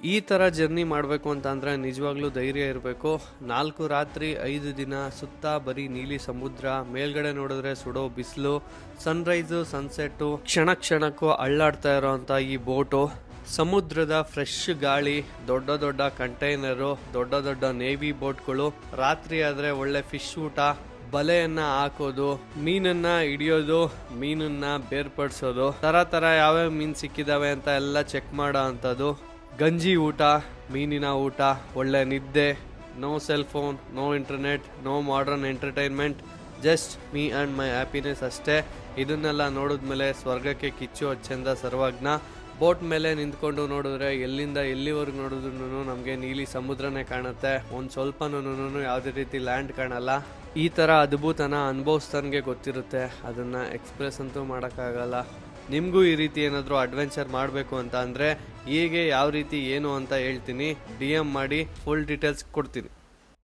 ಈ ಥರ ಜರ್ನಿ ಮಾಡಬೇಕು ಅಂತ ಅಂದರೆ ನಿಜವಾಗ್ಲೂ ಧೈರ್ಯ ಇರಬೇಕು. 4 ರಾತ್ರಿ 5 ದಿನ ಸುತ್ತ ಬರೀ ನೀಲಿ ಸಮುದ್ರ, ಮೇಲ್ಗಡೆ ನೋಡಿದ್ರೆ ಸುಡೋ ಬಿಸಿಲು, ಸನ್ರೈಸು ಸನ್ಸೆಟ್ಟು, ಕ್ಷಣ ಕ್ಷಣಕ್ಕೂ ಅಳ್ಳಾಡ್ತಾ ಇರೋವಂಥ ಈ ಬೋಟು, ಸಮುದ್ರದ ಫ್ರೆಶ್ ಗಾಳಿ, ದೊಡ್ಡ ದೊಡ್ಡ ಕಂಟೈನರು, ದೊಡ್ಡ ದೊಡ್ಡ ನೇವಿ ಬೋಟ್ಗಳು, ರಾತ್ರಿ ಆದರೆ ಒಳ್ಳೆ ಫಿಶ್ ಊಟ, ಬಲೆಯನ್ನ ಹಾಕೋದು, ಮೀನನ್ನ ಹಿಡಿಯೋದು, ಮೀನನ್ನ ಬೇರ್ಪಡಿಸೋದು, ತರ ಯಾವ್ಯಾವ ಮೀನು ಸಿಕ್ಕಿದಾವೆ ಅಂತ ಎಲ್ಲ ಚೆಕ್ ಮಾಡೋ ಅಂಥದ್ದು, ಗಂಜಿ ಊಟ, ಮೀನಿನ ಊಟ, ಒಳ್ಳೆ ನಿದ್ದೆ, no cell phone, no internet, no modern entertainment, just me and my happiness ಅಷ್ಟೇ. ಇದನ್ನೆಲ್ಲ ನೋಡಿದ್ಮೇಲೆ ಸ್ವರ್ಗಕ್ಕೆ ಕಿಚ್ಚು ಅಚ್ಚಂದ ಸರ್ವಜ್ಞ. ಬೋಟ್ ಮೇಲೆ ನಿಂತ್ಕೊಂಡು ನೋಡಿದ್ರೆ ಎಲ್ಲಿಂದ ಎಲ್ಲಿವರೆಗೂ ನೋಡಿದ್ರು ನಮಗೆ ನೀಲಿ ಸಮುದ್ರನೇ ಕಾಣುತ್ತೆ. ಒಂದು ಸ್ವಲ್ಪನೂ ಯಾವುದೇ ರೀತಿ ಲ್ಯಾಂಡ್ ಕಾಣಲ್ಲ. ಈ ಥರ ಅದ್ಭುತನ ಅನುಭವಿಸ್ತಾನಿಗೆ ಗೊತ್ತಿರುತ್ತೆ, ಅದನ್ನು ಎಕ್ಸ್ಪ್ರೆಸ್ ಅಂತೂ ಮಾಡೋಕ್ಕಾಗಲ್ಲ. ನಿಮಗೂ ಈ ರೀತಿ ಏನಾದರೂ ಅಡ್ವೆಂಚರ್ ಮಾಡಬೇಕು ಅಂತ ಅಂದರೆ ಹೇಗೆ ಯಾವ ರೀತಿ ಏನು ಅಂತ ಹೇಳ್ತೀನಿ, DM ಮಾಡಿ ಫುಲ್ ಡೀಟೇಲ್ಸ್ ಕೊಡ್ತೀನಿ.